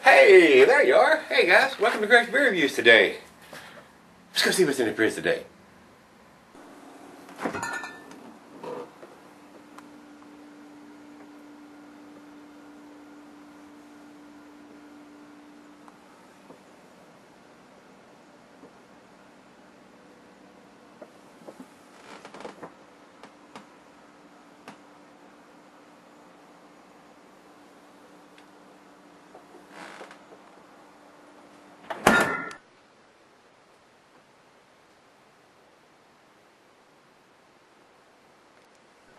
Hey, there you are. Hey guys, welcome to Gregsbeerreviews today. Let's go see what's in the fridge today.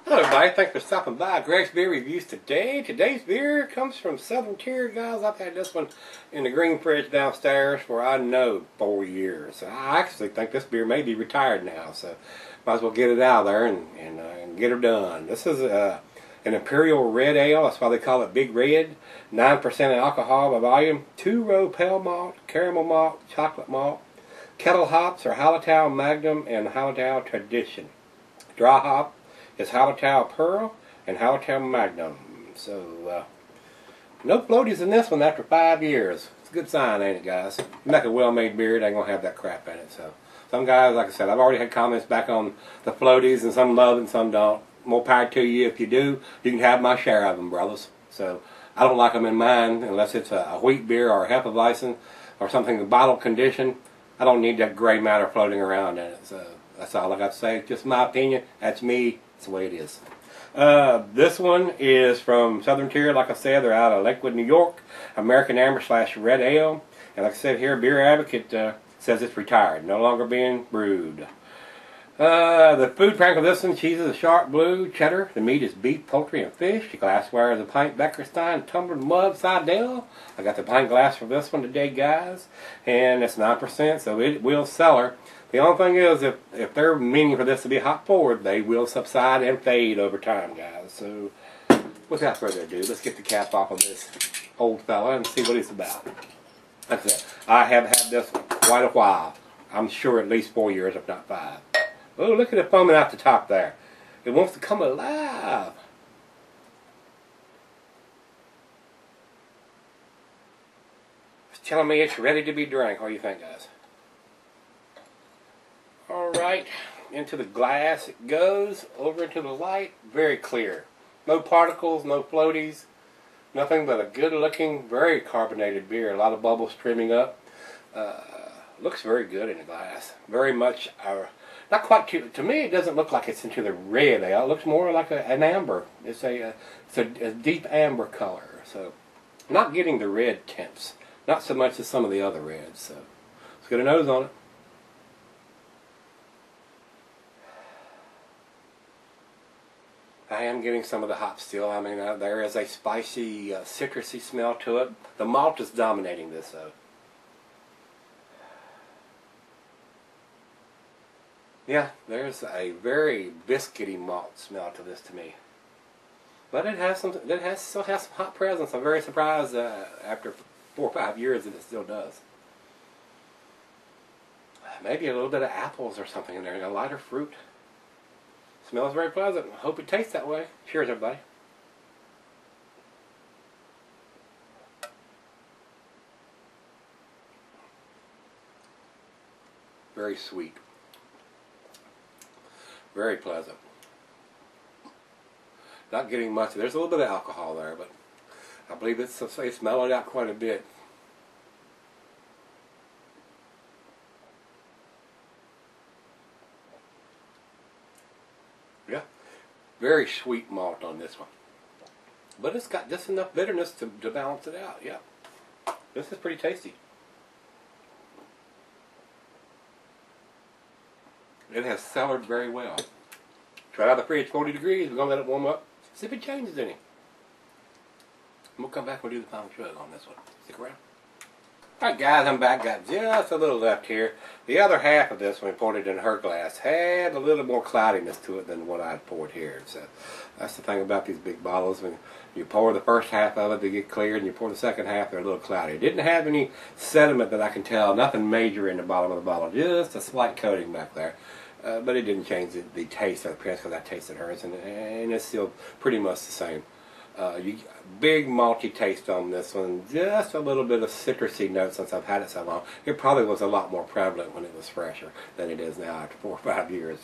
Hello everybody, thanks for stopping by Gregsbeerreviews today. Today's beer comes from Southern Tier, guys. I've had this one in the green fridge downstairs for, I know, 4 years. I actually think this beer may be retired now, so might as well get it out of there and get her done. This is an Imperial Red Ale, that's why they call it Big Red. 9% alcohol by volume, 2-row pale malt, caramel malt, chocolate malt. Kettle hops are Hallertau Magnum and Hallertau Tradition. Dry hop is Hallertau Pearl and Hallertau Magnum. So, no floaties in this one after 5 years. It's a good sign, ain't it, guys? You make a well-made beer, it ain't gonna have that crap in it. So, some guys, like I said, I've already had comments back on the floaties, and some love and some don't. More power to you. If you do, you can have my share of them, brothers. So, I don't like them in mine unless it's a wheat beer or a Hefeweizen or something in bottle condition. I don't need that gray matter floating around in it. So, that's all I got to say. It's just my opinion. That's me. That's the way it is. This one is from Southern Tier. Like I said, they're out of Lakewood, New York. American Amber / Red Ale. And like I said here, Beer Advocate says it's retired, no longer being brewed. The food prank of this one: cheese is a sharp blue cheddar. The meat is beef, poultry, and fish. The glassware is a pint Beckerstein tumbler mug Seidel. I got the pint glass for this one today, guys. And it's 9%, so it will sell her. The only thing is, if they're meaning for this to be hop forward, they will subside and fade over time, guys. So, without further ado, let's get the cap off of this old fella and see what he's about. That's it. I have had this for quite a while. I'm sure at least 4 years, if not 5. Oh, look at it foaming out the top there. It wants to come alive. It's telling me it's ready to be drank. What do you think, guys? Alright, into the glass it goes, over into the light, very clear. No particles, no floaties, nothing but a good looking, very carbonated beer. A lot of bubbles streaming up. Looks very good in the glass. Very much, not quite too, to me it doesn't look like it's into the red ale. It looks more like an amber. It's a deep amber color. So, I'm not getting the red tints. Not so much as some of the other reds. So, let's get a nose on it. I am getting some of the hop still. I mean, there is a spicy, citrusy smell to it. The malt is dominating this, though. Yeah, there's a very biscuity malt smell to this to me. But it has some. Still has some hot presence. I'm very surprised after 4 or 5 years that it still does. Maybe a little bit of apples or something in there. A lighter fruit. Smells very pleasant. Hope it tastes that way. Cheers, everybody. Very sweet. Very pleasant. Not getting much. There's a little bit of alcohol there, but I believe it's mellowed out quite a bit. Yeah. Very sweet malt on this one. But it's got just enough bitterness to balance it out. Yeah. This is pretty tasty. It has cellared very well. Try it out of the fridge, 40 degrees. We're going to let it warm up. See if it changes any. We'll come back and we'll do the final chug on this one. Stick around. Alright guys, I'm back. Got just a little left here. The other half of this, when we poured it in her glass, had a little more cloudiness to it than what I poured here. So that's the thing about these big bottles. When you pour the first half of it, they get clear, and you pour the second half, they're a little cloudy. It didn't have any sediment that I can tell. Nothing major in the bottom of the bottle. Just a slight coating back there. But it didn't change the taste of the press because I tasted hers, and it's still pretty much the same. Big malty taste on this one. Just a little bit of citrusy notes since I've had it so long. It probably was a lot more prevalent when it was fresher than it is now after 4 or 5 years.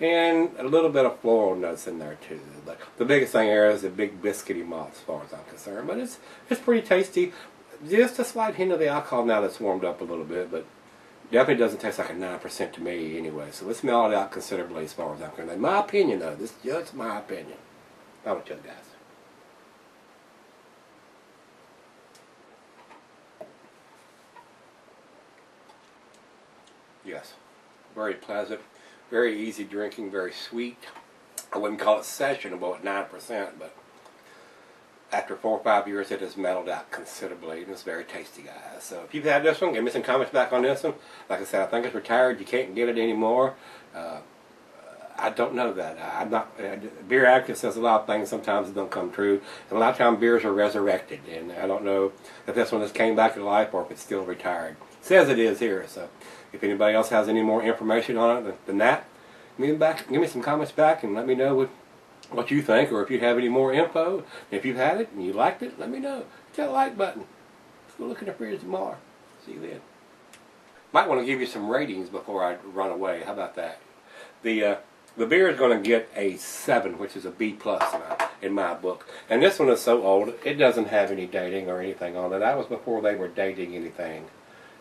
And a little bit of floral notes in there too. But the biggest thing here is the big biscuity malt as far as I'm concerned. But it's pretty tasty. Just a slight hint of the alcohol now that's warmed up a little bit, but definitely doesn't taste like a 9% to me anyway. So let's mellow it out considerably as far as I'm concerned. In my opinion though, this is just my opinion. How about you guys? Yes, very pleasant, very easy drinking, very sweet. I wouldn't call it sessionable at 9%, but after 4 or 5 years it has mellowed out considerably, and it's very tasty, guys. So if you've had this one, give me some comments back on this one. Like I said, I think it's retired. You can't get it anymore. I don't know that. I'm not. Beer Advocate says a lot of things. Sometimes it don't come true, and a lot of times beers are resurrected. And I don't know if this one just came back to life or if it's still retired. It says it is here. So if anybody else has any more information on it than that, give me some comments back and let me know what you think, or if you have any more info. If you've had it and you liked it, let me know. Hit that like button. Let's go look in the fridge tomorrow. See you then. Might want to give you some ratings before I run away. How about that? The beer is going to get a 7, which is a B+ in my book. And this one is so old, it doesn't have any dating or anything on it. That was before they were dating anything.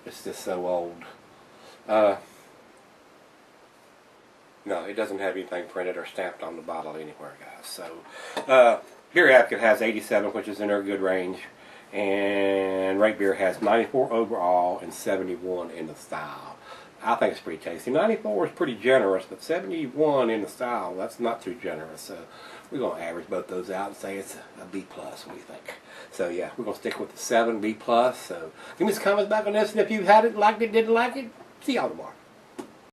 It's just so old. No, it doesn't have anything printed or stamped on the bottle anywhere, guys. So, Beer Advocate has 87, which is in their good range. And Rate Beer has 94 overall and 71 in the style. I think it's pretty tasty. 94 is pretty generous, but 71 in the style, that's not too generous. So we're going to average both those out and say it's a B+. What do you think? So yeah, we're going to stick with the 7 B+. So give me some comments back on this, and if you had it, liked it, didn't like it, see y'all tomorrow.